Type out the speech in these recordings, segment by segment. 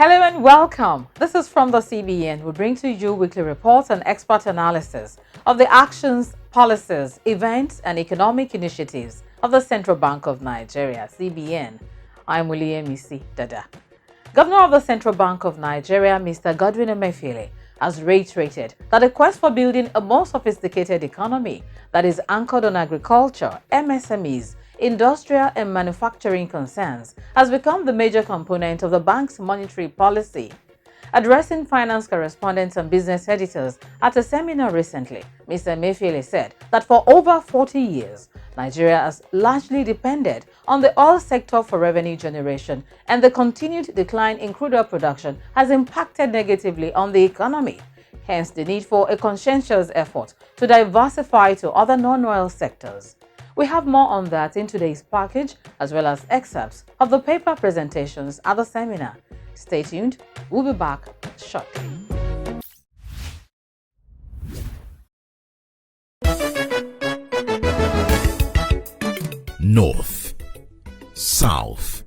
Hello and welcome. This is from the CBN. We bring to you weekly reports and expert analysis of the actions, policies, events, and economic initiatives of the Central Bank of Nigeria, CBN. I'm Williamisi Dada. Governor of the Central Bank of Nigeria, Mr. Godwin Emefiele, has reiterated that the quest for building a more sophisticated economy that is anchored on agriculture, MSMEs, industrial and manufacturing concerns has become the major component of the bank's monetary policy. Addressing finance correspondents and business editors at a seminar recently, Mr. Emefiele said that for over 40 years, Nigeria has largely depended on the oil sector for revenue generation, and the continued decline in crude oil production has impacted negatively on the economy. Hence, the need for a conscientious effort to diversify to other non-oil sectors. We have more on that in today's package, as well as excerpts of the paper presentations at the seminar. Stay tuned. We'll be back shortly. North, South,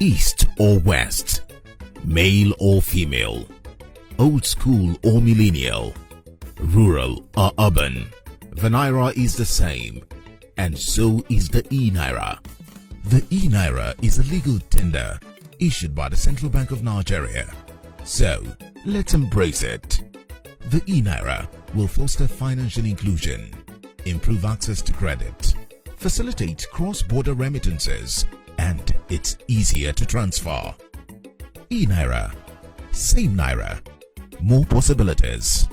East or West, male or female, old school or millennial, rural or urban, the Naira is the same, and so is the e-Naira. The e-Naira is a legal tender issued by the Central Bank of Nigeria. So, let's embrace it. The e-Naira will foster financial inclusion, improve access to credit, facilitate cross-border remittances, and it's easier to transfer. E-Naira, same Naira, more possibilities.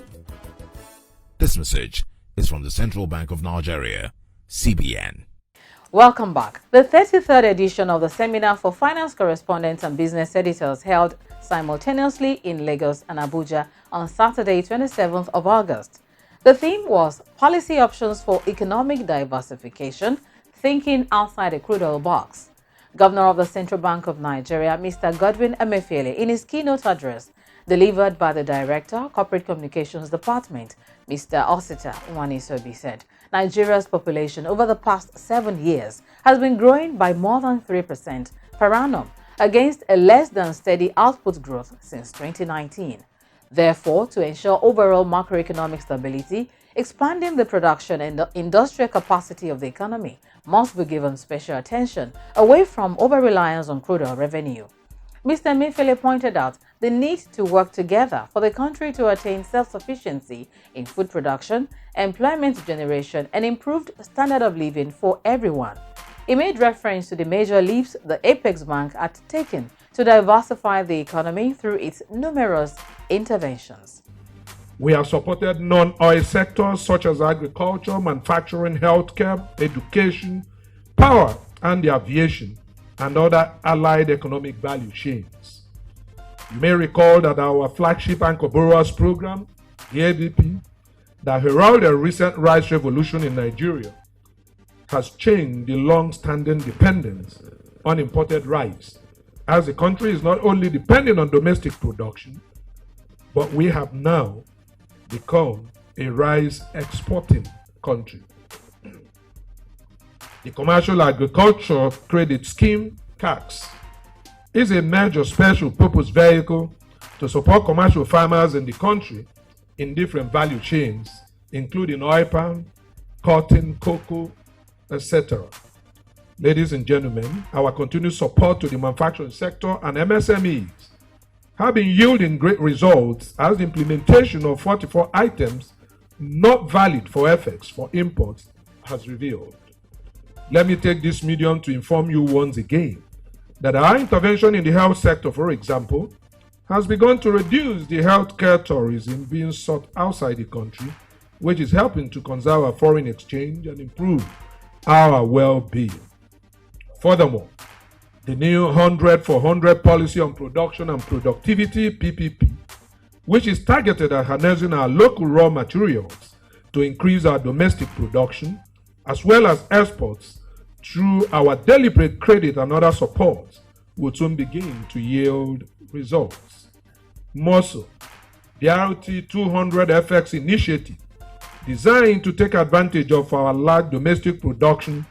This message is from the Central Bank of Nigeria, CBN. Welcome back. The 33rd edition of the Seminar for Finance Correspondents and Business Editors held simultaneously in Lagos and Abuja on Saturday, 27th of August. The theme was Policy Options for Economic Diversification, Thinking Outside the Crude Oil Box. Governor of the Central Bank of Nigeria, Mr. Godwin Emefiele, in his keynote address, delivered by the Director, Corporate Communications Department, Mr. Osita Nwanisobi, said Nigeria's population over the past 7 years has been growing by more than 3% per annum against a less than steady output growth since 2019. Therefore, to ensure overall macroeconomic stability, expanding the production and the industrial capacity of the economy must be given special attention away from over-reliance on crude oil revenue. Mr. Emefiele pointed out the need to work together for the country to attain self-sufficiency in food production, employment generation, and improved standard of living for everyone. He made reference to the major leaps the Apex Bank had taken to diversify the economy through its numerous interventions. We have supported non-oil sectors such as agriculture, manufacturing, healthcare, education, power, and the aviation, and other allied economic value chains. You may recall that our flagship Anchor Borrowers program, the ADP, that heralded a recent rice revolution in Nigeria, has changed the long-standing dependence on imported rice, as the country is not only dependent on domestic production, but we have now become a rice exporting country. The Commercial Agriculture Credit Scheme, CACS, is a major special purpose vehicle to support commercial farmers in the country in different value chains, including oil palm, cotton, cocoa, etc. Ladies and gentlemen, our continued support to the manufacturing sector and MSMEs have been yielding great results, as the implementation of 44 items not valid for FX for imports has revealed. Let me take this medium to inform you once again that our intervention in the health sector, for example, has begun to reduce the healthcare tourism being sought outside the country, which is helping to conserve our foreign exchange and improve our well-being. Furthermore, the new 100 for 100 policy on production and productivity, PPP, which is targeted at harnessing our local raw materials to increase our domestic production, as well as exports through our deliberate credit and other support, will soon begin to yield results. More so, the RT 200 FX initiative, designed to take advantage of our large domestic production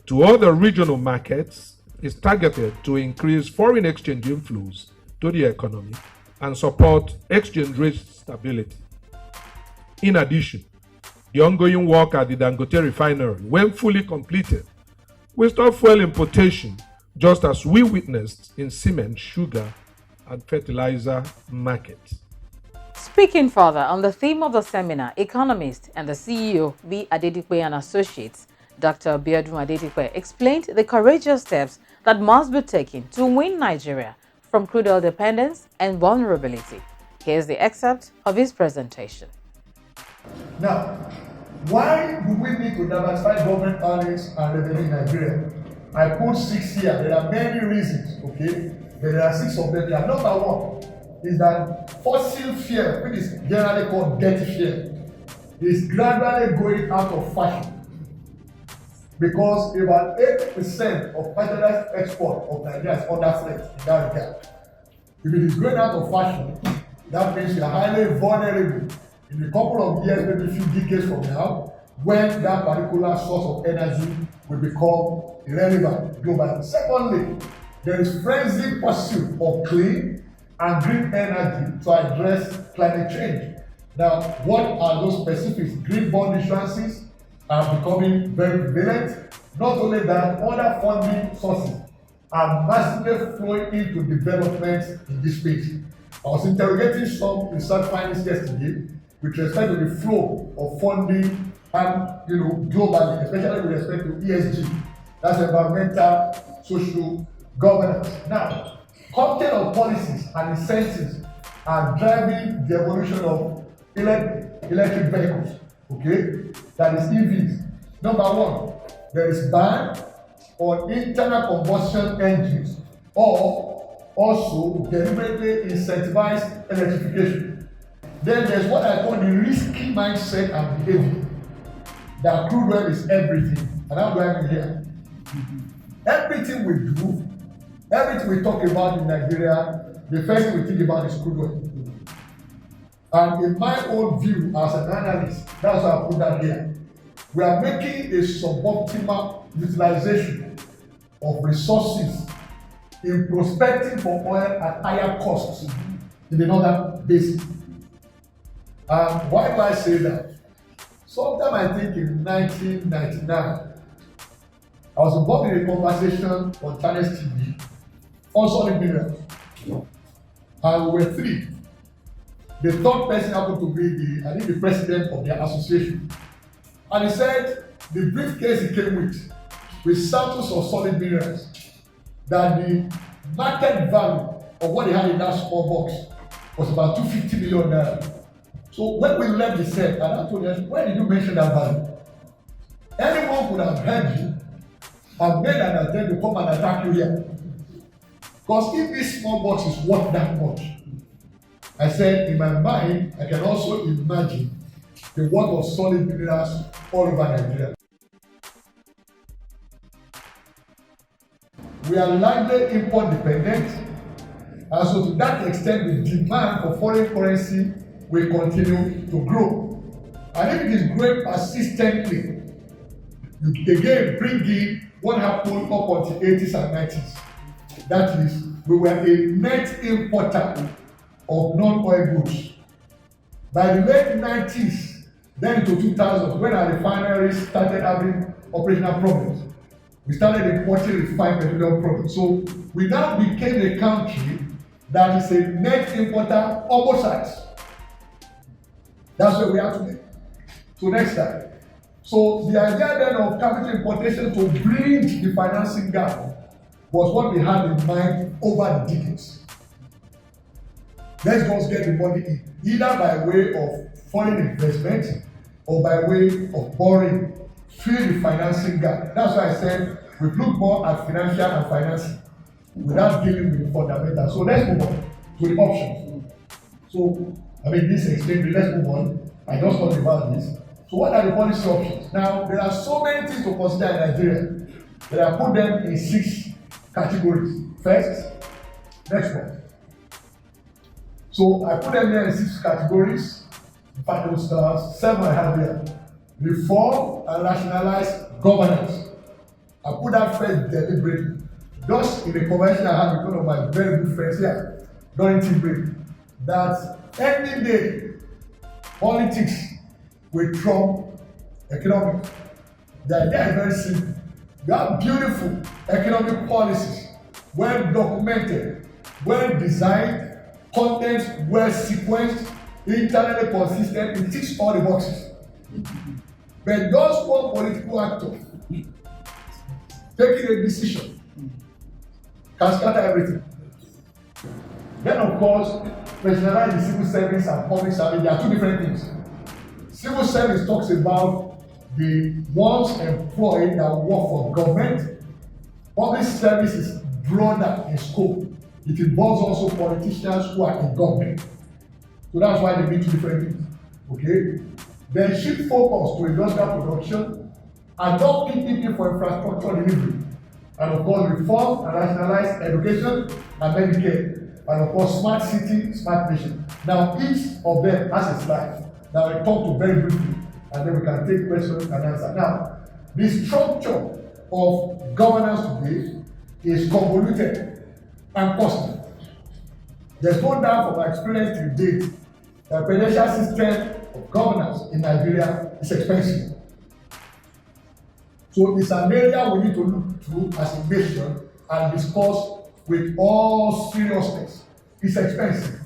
to other regional markets, is targeted to increase foreign exchange inflows to the economy and support exchange rate stability. In addition, the ongoing work at the Dangote refinery, when fully completed, will stop fuel importation, just as we witnessed in cement, sugar, and fertilizer markets. Speaking further on the theme of the seminar, economist and the CEO, B. Adedipe and Associates, Dr. Biodun Adedipe, explained the courageous steps that must be taken to win Nigeria from crude oil dependence and vulnerability. Here's the excerpt of his presentation. Now, why do we need to diversify government earnings and revenue in Nigeria? I put 6 here. There are many reasons, okay? But there are 6 of them. Number 1 is that fossil fuel, which is generally called dirty fuel, is gradually going out of fashion. Because about 80% of fertilizer export of Nigeria is under threat in that regard. If it is going out of fashion, that means you are highly vulnerable in a couple of years, maybe a few decades from now, when that particular source of energy will become irrelevant globally. Secondly, there is frenzied pursuit of clean and green energy to address climate change. Now, what are those specifics? Green bond issuances are becoming very prevalent. Not only that, other funding sources are massively flowing into development in this space. I was interrogating some research findings yesterday with respect to the flow of funding and globally, especially with respect to ESG, that's environmental, social governance. Now, cocktail of policies and incentives are driving the evolution of electric vehicles, okay? That is EVs. Number 1, there is ban on internal combustion engines or also deliberately incentivized electrification. Then there's what I call the risky mindset and behavior. That crude oil is everything. And how do I mean here? Everything we do, everything we talk about in Nigeria, the first thing we think about is crude oil. And in my own view as an analyst, that's why I put that here. We are making a suboptimal utilization of resources in prospecting for oil at higher costs in the northern basin. And why do I say that? Sometime I think in 1999, I was involved in a conversation on Channels TV on solid minerals. And we were 3. The third person happened to be the president of their association. And he said the briefcase he came with samples of solid minerals, that the market value of what he had in that small box was about 250 million naira. So when we left the set, and I told him, why did you mention that value? Anyone could have heard you and made an attempt to come and attack you here. Because if this small box is worth that much, I said in my mind, I can also imagine the worth of solid minerals all over Nigeria. We are largely import dependent, and so to that extent, the demand for foreign currency will continue to grow. And if it is growing persistently, you again bring in what happened up until 80s and 90s. That is, we were a net importer of non-oil goods. By the late 90s, then to 2000, when our refineries started having operational problems, we started importing refined petroleum products. So we now became a country that is a net importer of both sides. That's where we are today. So next time. So the idea then of capital importation to bridge the financing gap was what we had in mind over the decades. Let's just get the money in, either by way of foreign investment or by way of borrowing, fill the financing gap. That's why I said we look more at financial and financing without dealing with the fundamentals. So let's move on to the options. So, this explained, let's move on. I just talked about this. So what are the policy options? Now, there are so many things to consider in Nigeria that I put them in 6 categories. First, next one. So I put them there in 6 categories. In fact, those 7 I have here. Reform and rationalize governance. I put that first deliberately. Just in the convention I had with one of my very good friends here. during tea break that any day politics will trump economics. The idea is very simple. You have beautiful economic policies, well documented, well designed, contents well sequenced, internally consistent, it ticks all the boxes. But those one political actor taking a decision can scatter everything. Then of course, personalize the civil service and public service, they are two different things. Civil service talks about the ones employed that work for government. Public service is broader in scope. It involves also politicians who are in government. So that's why they mean two different things. Okay? Then shift focus to industrial production, adopt PPP for infrastructure delivery, and of course reform and rationalize education and Medicare, and of course smart city, smart nation. Now each of them has a slide that I talk to very briefly, and then we can take questions and answer. Now, the structure of governance today is convoluted and costly. There's no doubt from my experience to date that the presidential system of governance in Nigeria is expensive. So it's an area we need to look through as a nation and discuss with all seriousness. It's expensive.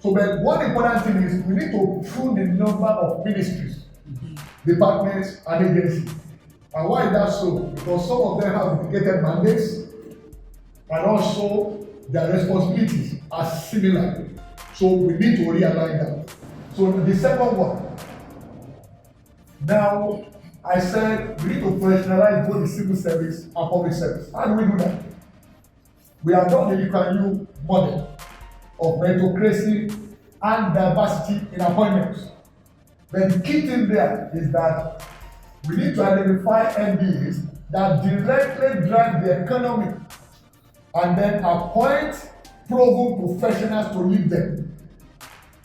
So but one important thing is we need to prune the number of ministries, departments, and agencies. And why is that so? Because some of them have dedicated mandates and also their responsibilities are similar. So we need to realign that. So the second one. Now, I said we need to professionalize both the civil service and public service. How do we do that? We have done the Ukrainian model of meritocracy and diversity in appointments. But the key thing there is that we need to identify MDs that directly drive the economy and then appoint proven professionals to lead them.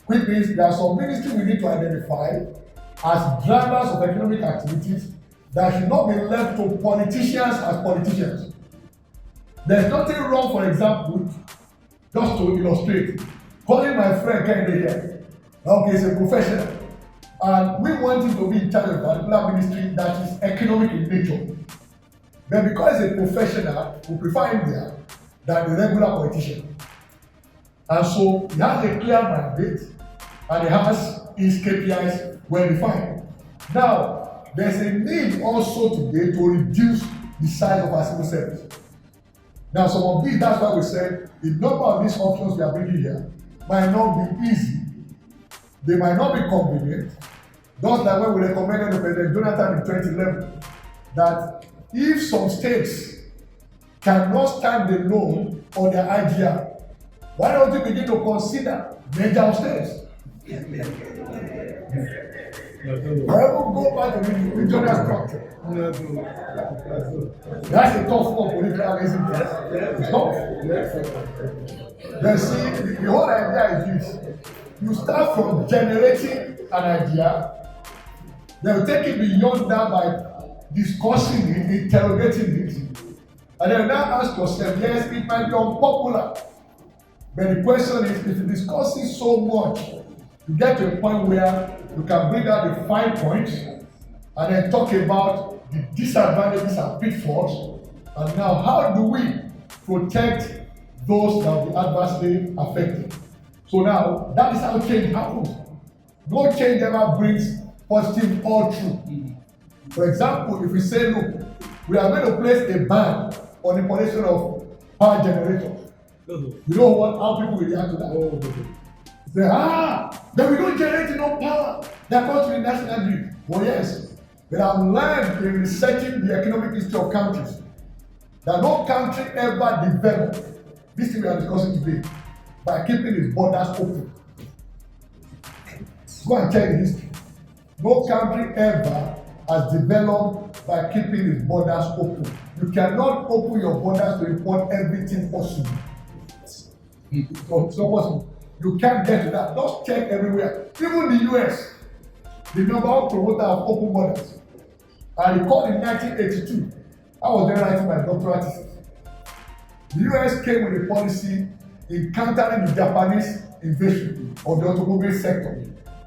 Which means there are some ministries we need to identify as drivers of economic activities that should not be left to politicians as politicians. There's nothing wrong, for example, just to illustrate, calling my friend Kende here. Okay, he's a professional, and we want him to be in charge of a particular ministry that is economic in nature. But because he's a professional, we prefer him there than the regular politician. And so he has a clear mandate and he has his KPIs well defined. Now, there's a need also today to reduce the size of our civil service. Now, some of these, that's why we said the number of these options we are bringing here might not be easy. They might not be convenient. Just like when we recommended to President Jonathan in 2011 that if some states cannot stand alone on their idea, why don't you begin to consider major states? Why won't go back to the regional structure? That's a tough one political organizing. It's tough. Then see, the whole idea is this. You start from generating an idea, then you take it beyond that by discussing it, interrogating it, and then now ask yourself, yes, it might be unpopular, but the question is, if you discuss it so much, you get to a point where you can bring out the 5 points and then talk about the disadvantages and pitfalls, and now how do we protect those that will be adversely affected. So now, that is how change happens. No change ever brings positive all through. For example, if we say, look, we are going to place a ban on the installation of power generators. You know what? How people will react to that? Say, then we don't generate enough power. That goes to the national grid. Well, yes. But I've learned in researching the economic history of countries that no country ever developed, this thing we are discussing today, by keeping its borders open. Go and check the history. No country ever has developed by keeping its borders open. You cannot open your borders to import everything possible. It's not possible. You can't get to that. Just check everywhere. Even the US, the number of promoters of open borders. I recall in 1982, I was then writing my doctoral thesis. The US came with a policy in countering the Japanese invasion of the automobile sector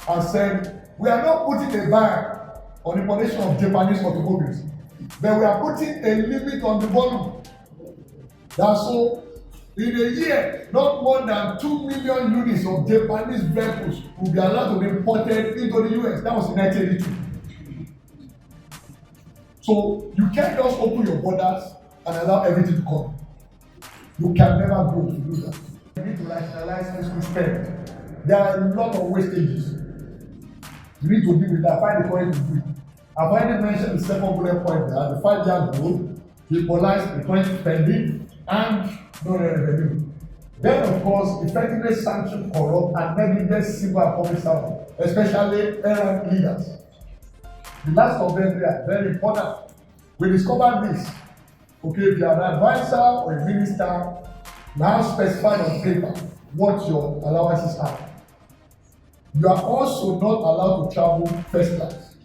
and said, we are not putting a ban on importation of Japanese automobiles, but we are putting a limit on the volume. That's so in a year, not more than 2 million units of Japanese vehicles will be allowed to be imported into the US. That was in 1982. So you can't just open your borders and allow everything to come. You can never grow to do that. You need to rationalize fiscal spend. There are a lot of wastages. You need to deal with that. Find the courage to do it. I've already mentioned the second bullet point there, the 5-year goal, equalize the current spending and no revenue. Then, of course, effectively sanction corrupt and negligent civil and public servants, especially errant leaders. The last of them are very important. We discovered this. Okay, if you are an advisor or a minister, now specified on paper what your allowances are. You are also not allowed to travel first class.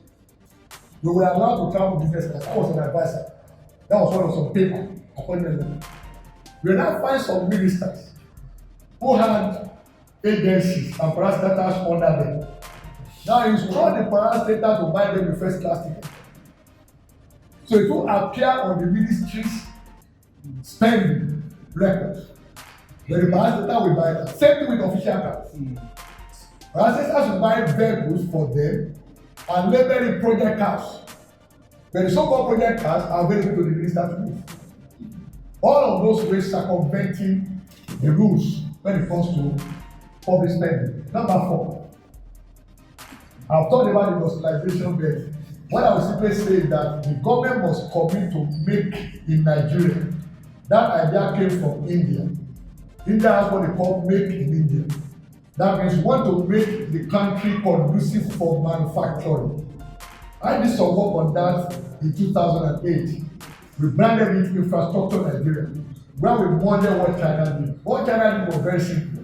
You were allowed to travel business class. I was an advisor. That was what was on paper, appointment letter. We now find some ministers who had agencies and parastatals under them. Now you instruct the parastatal to buy them the first class ticket. So it will appear on the ministry's spending records. The parastatal will buy that. Same thing with official cars. Parastatals will buy vehicles for them and label it project cars. But the so-called project cars are available to the minister to use. All of those ways circumventing the rules when it comes to public spending. Number 4. I've talked about the industrialization bit. What I will simply say is that the government must commit to make in Nigeria. That idea came from India. India has what they call make in India. That means we want to make the country conducive for manufacturing. I did some work on that in 2008. We branded it Infrastructure Nigeria, where we modeled what China did. What China did was very simple.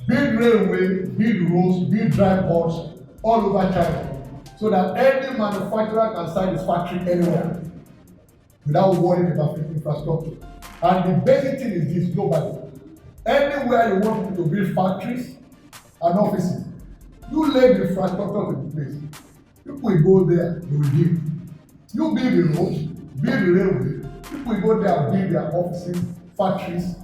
Build railway, build roads, build dry ports all over China, so that any manufacturer can start his factory anywhere without worrying about infrastructure. And the basic thing is this globally. Anywhere you want people to build factories and offices, you lay the infrastructure to the place. People will go there, they will build. You build the roads, build the railway, people will go there and build their offices, factories,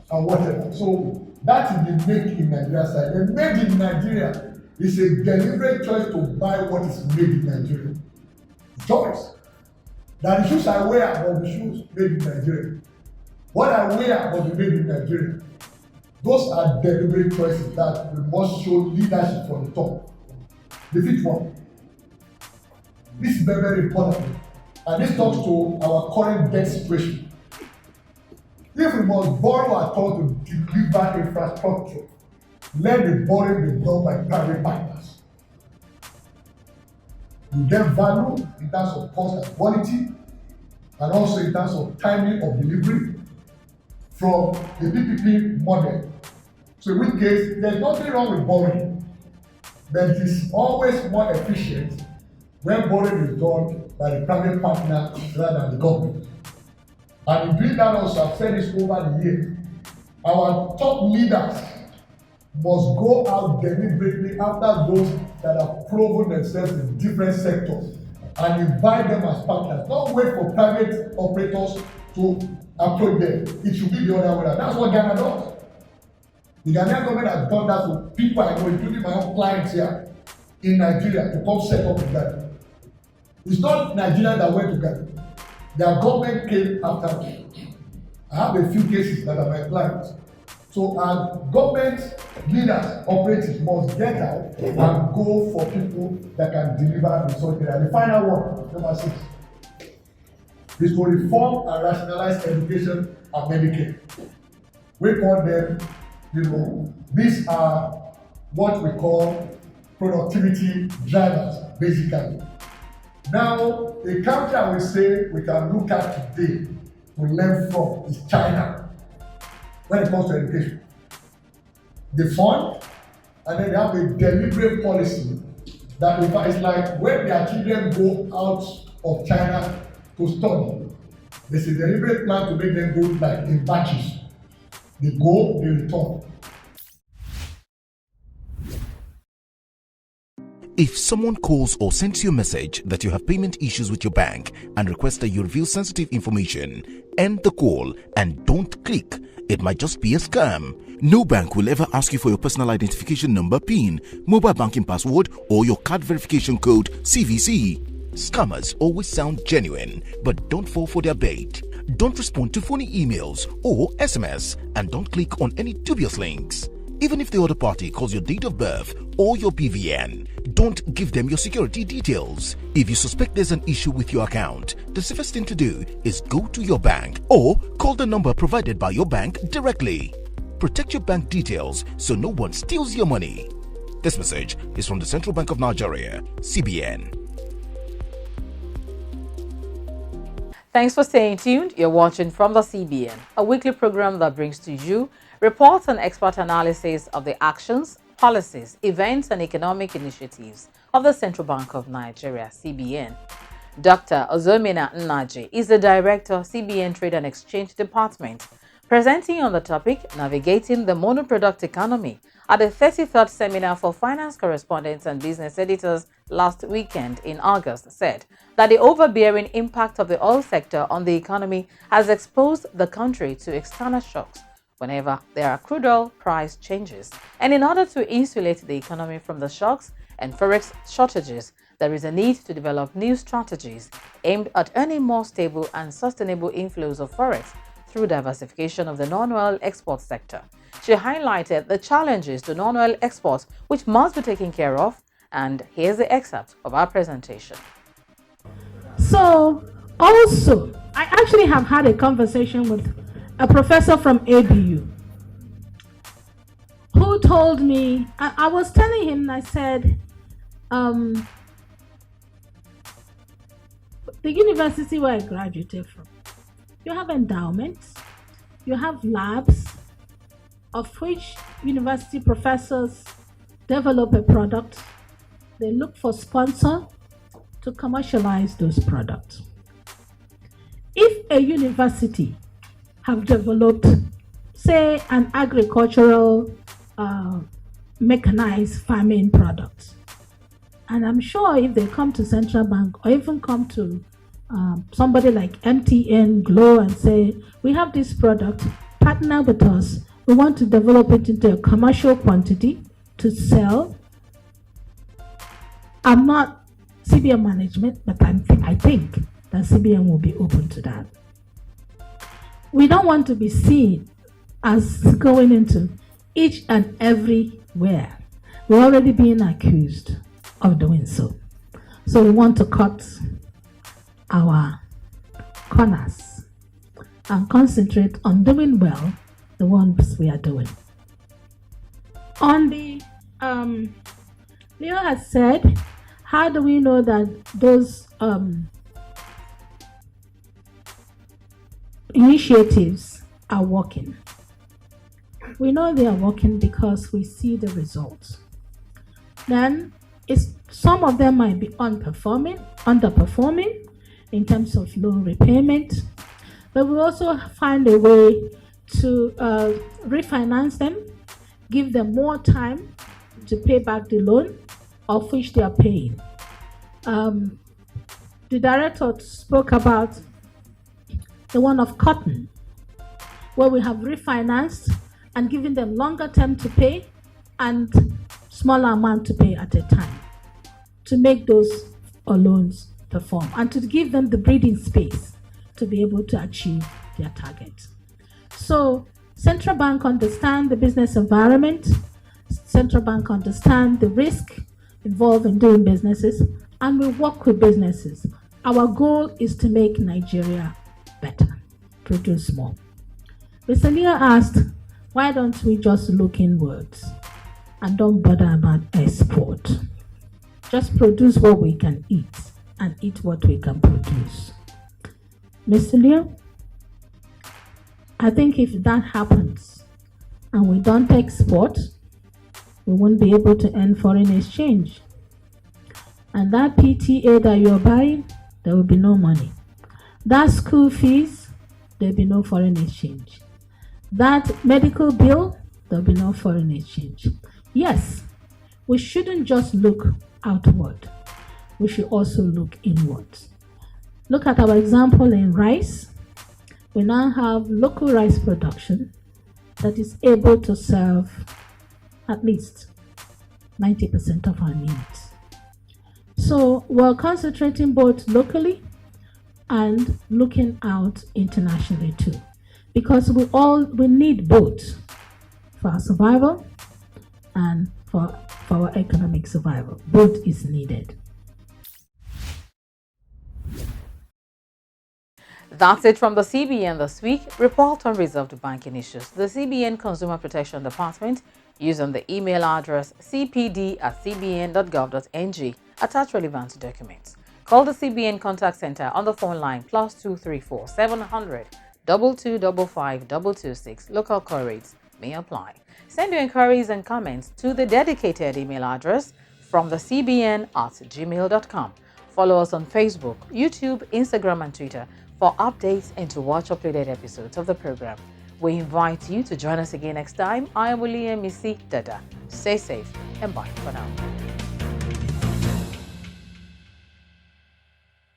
and whatever. So that is the make in Nigeria side. The made in Nigeria is a deliberate choice to buy what is made in Nigeria. Choice. That the shoes I wear must be shoes made in Nigeria. What I wear must be made in Nigeria. Those are deliberate choices that we must show leadership from the top. The 5th one. This is very, very important. And this talks to our current debt situation. If we must borrow at all to deliver infrastructure, let the borrowing be done by private partners. You get value in terms of cost and quality, and also in terms of timing of delivery from the PPP model. So in which case, there's nothing wrong with borrowing, but it is always more efficient when borrowing is done by the private partner rather than the government. And in doing that also, I've said this over the years, our top leaders must go out deliberately after those that have proven themselves in different sectors and invite them as partners. Don't wait for private operators to approach them. It should be the other way around. That's what Ghana does. The Ghanaian government has done that to people I know, including my own clients here in Nigeria, to come set up in Ghana. It's not Nigeria that went to Ghana. Their government came after them. I have a few cases that are my clients. So our government leaders, operators must get out and go for people that can deliver results. And the final one, number 6, is to reform and rationalize education and Medicaid. We call them, these are what we call productivity drivers, basically. Now, a country I will say we can look at today to learn from is China when it comes to education. They fund, and then they have a deliberate policy that it's like when their children go out of China to study, there's a deliberate plan to make them go like in batches. They go, they return. If someone calls or sends you a message that you have payment issues with your bank and requests that you reveal sensitive information, end the call and don't click. It might just be a scam. No bank will ever ask you for your personal identification number, PIN, mobile banking password, or your card verification code, CVC. Scammers always sound genuine, but don't fall for their bait. Don't respond to phony emails or SMS, and don't click on any dubious links. Even if the other party calls your date of birth or your BVN, don't give them your security details. If you suspect there's an issue with your account, the safest thing to do is go to your bank or call the number provided by your bank directly. Protect your bank details so no one steals your money. This message is from the Central Bank of Nigeria, CBN. Thanks for staying tuned. You're watching From the CBN, a weekly program that brings to you reports and expert analysis of the actions, policies, events, and economic initiatives of the Central Bank of Nigeria, CBN. Dr. Ozomina Nnaji is the Director, CBN Trade and Exchange Department, presenting on the topic Navigating the Monoproduct Economy at the 33rd Seminar for Finance Correspondents and Business Editors last weekend in August, said that the overbearing impact of the oil sector on the economy has exposed the country to external shocks whenever there are crude oil price changes. And in order to insulate the economy from the shocks and forex shortages, there is a need to develop new strategies aimed at earning more stable and sustainable inflows of forex through diversification of the non-oil export sector. She highlighted the challenges to non-oil exports which must be taken care of, and here's the excerpt of our presentation. So, also, I actually have had a conversation with a professor from ABU who told me, I was telling him, I said, the university where I graduated from, you have endowments, you have labs, of which university professors develop a product, they look for sponsor to commercialize those products. If a university have developed, say, an agricultural mechanized farming product, and I'm sure if they come to Central Bank or even come to somebody like MTN, Glow, and say, we have this product, partner with us, we want to develop it into a commercial quantity to sell. I'm not CBN management, but I think that CBN will be open to that. We don't want to be seen as going into each and everywhere. We're already being accused of doing so. So we want to cut our corners and concentrate on doing well the ones we are doing. On the, Leo has said, how do we know that those initiatives are working? We know they are working because we see the results. Then some of them might be underperforming in terms of loan repayment, but we also find a way to refinance them, give them more time to pay back the loan of which they are paying. The director spoke about the one of cotton, where we have refinanced and given them longer term to pay and smaller amount to pay at a time to make those loans perform and to give them the breathing space to be able to achieve their target. So Central Bank understand the business environment, Central Bank understand the risk involved in doing businesses, and we work with businesses. Our goal is to make Nigeria better, produce more. Mr. Leah asked, why don't we just look inwards and don't bother about export? Just produce what we can eat and eat what we can produce. Mr. Leah, I think if that happens and we don't export, we won't be able to earn foreign exchange. And that PTA that you're buying, there will be no money. That school fees, there will be no foreign exchange. That medical bill, there will be no foreign exchange. Yes, we shouldn't just look outward, we should also look inwards. Look at our example in rice. We now have local rice production that is able to serve at least 90% of our needs. So we're concentrating both locally and looking out internationally too, because we need both for our survival and for our economic survival. Both is needed. That's it from the CBN this week. Report on reserved banking issues. The CBN Consumer Protection Department, using the email address cpd@cbn.gov.ng, attach relevant documents. Call the CBN Contact Center on the phone line +234 700 2255 226. Local call rates may apply. Send your inquiries and comments to the dedicated email address from the cbn@gmail.com. Follow us on Facebook, YouTube, Instagram, and Twitter for updates and to watch uploaded episodes of the program. We invite you to join us again next time. I am William Missy Dada. Stay safe and bye for now.